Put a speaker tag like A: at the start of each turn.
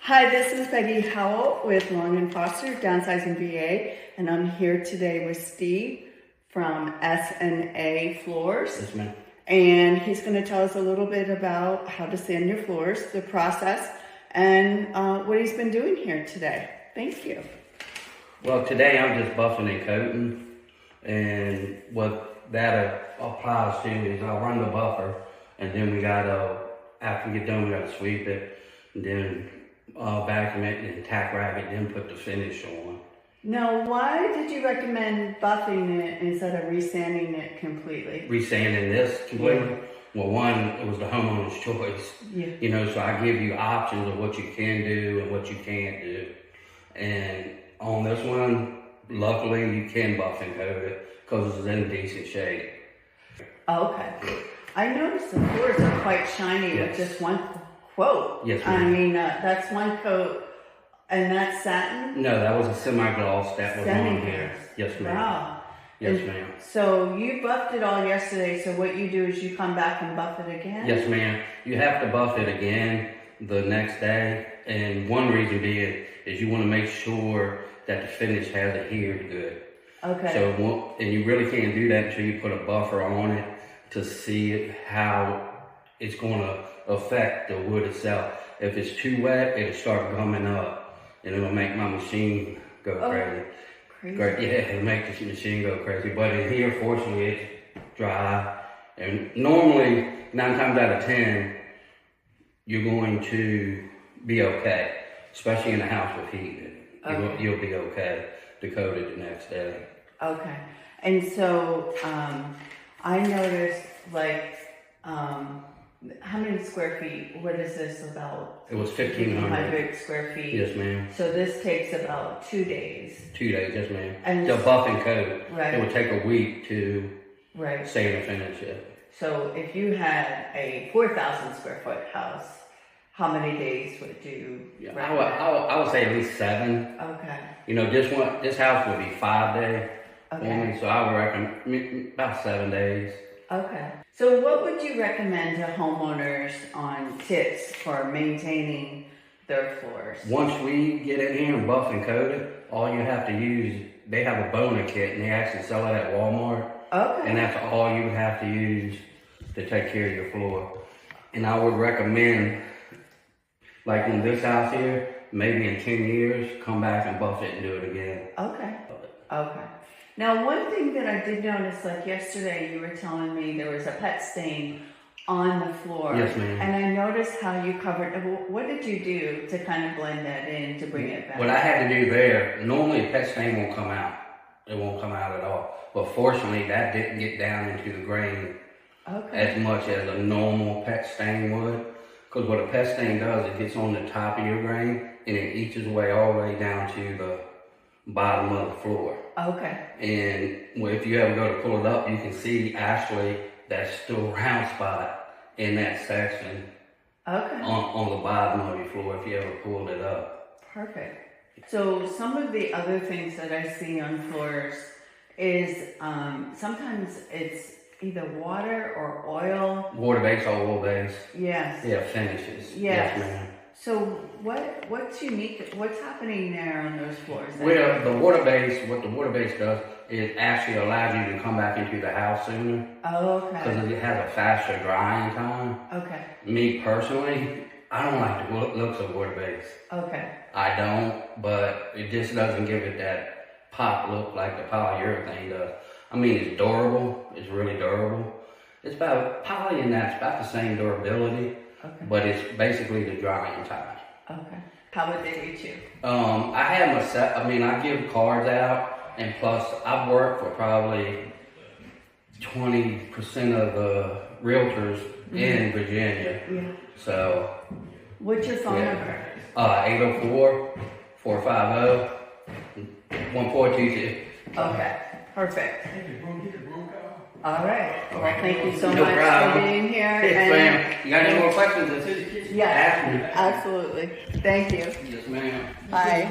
A: Hi, this is Peggy Howell with Long & Foster, Downsizing VA, and I'm here today with Steve from S&A Floors.
B: Yes, ma'am.
A: And he's going to tell us a little bit about how to sand your floors, the process, and what he's been doing here today. Thank you.
B: Well, today I'm just buffing and coating, and what that applies to is I'll run the buffer, and then we gotta, after we get done, we gotta sweep it, and then vacuum it, and then tack wrap it, then put the finish on.
A: Now, why did you recommend buffing it instead of resanding it completely?
B: Resanding this completely? Yeah. Well, one, it was the homeowner's choice.
A: Yeah.
B: You know, so I give you options of what you can do and what you can't do. And on this one, luckily you can buff and coat it because it's in decent shape.
A: Okay. I noticed the floors are quite shiny with just one coat.
B: Yes, ma'am.
A: I mean, that's one coat, and that's satin?
B: No, that was a semi-gloss that was on here. Yes, ma'am.
A: Wow.
B: Yes, ma'am.
A: So you buffed it all yesterday, so what you do is you come back and buff it again?
B: Yes, ma'am. You have to buff it again the next day, and one reason being is you want to make sure that the finish has adhered good.
A: Okay.
B: So, and you really can't do that until you put a buffer on it to see how it's going to affect the wood itself. If it's too wet, it'll start gumming up, and it'll make my machine go crazy.
A: Crazy.
B: Yeah, it'll make the machine go crazy. But in here, fortunately, it's dry, and normally 9 times out of 10, you're going to be okay, especially in a house with heat.
A: Okay.
B: You'll be okay to coat it the next day.
A: Okay. And so I noticed, like, how many square feet? What is this about?
B: It was 1,500
A: square feet.
B: Yes, ma'am.
A: So this takes about 2 days.
B: 2 days, yes, ma'am.
A: And
B: to buff and coat,
A: right.
B: It would take a week to sand and finish it.
A: So if you had a 4,000 square foot house, how many days would you?
B: Yeah, I would say at least 7.
A: Okay.
B: You know, this house would be 5 days.
A: Okay.
B: So I would recommend about 7 days.
A: Okay. So what would you recommend to homeowners on tips for maintaining their floors?
B: Once we get in here and buff and coat it, all you have to use, they have a boner kit and they actually sell it at Walmart.
A: Okay.
B: And that's all you have to use to take care of your floor. And I would recommend, like in this house here, maybe in 10 years, come back and buff it and do it again.
A: Okay. Okay. Now, one thing that I did notice, like yesterday, you were telling me there was a pet stain on the floor.
B: Yes, ma'am.
A: And I noticed how you covered it. What did you do to kind of blend that in to bring it back?
B: What I had to do there, normally a pet stain won't come out. It won't come out at all. But fortunately, that didn't get down into the grain as much as a normal pet stain would. Because what a pet stain does, it gets on the top of your grain and it eats its way all the way down to the bottom of the floor.
A: Okay.
B: And if you ever go to pull it up, you can see actually that still round spot in that section on the bottom of your floor if you ever pulled it up.
A: Perfect. So some of the other things that I see on floors is sometimes it's either water or oil.
B: Water based or oil based.
A: Yes.
B: Yeah, finishes.
A: Yes,
B: ma'am.
A: So what's unique? What's happening there on those floors?
B: Well, the water base, what the water base does is actually allows you to come back into the house sooner.
A: Oh, okay.
B: Because it has a faster drying time.
A: Okay.
B: Me personally, I don't like the looks of water base. Okay. I don't, but it just doesn't give it that pop look like the polyurethane does. I mean, it's durable. It's really durable. It's about poly and that's about the same durability. Okay. But it's basically the drying time.
A: Okay. How would they reach you?
B: I have my set. I mean, I give cards out, and plus I've worked for probably 20% of the realtors in Virginia. Yeah. So.
A: What's your phone number?
B: 804-450-1422.
A: Okay. Perfect. All right. Well, thank you so
B: No
A: much
B: problem.
A: for being here.
B: Yes, ma'am. You got any more questions?
A: Yes,
B: Ask me.
A: absolutely. Thank you.
B: Yes, ma'am.
A: Bye.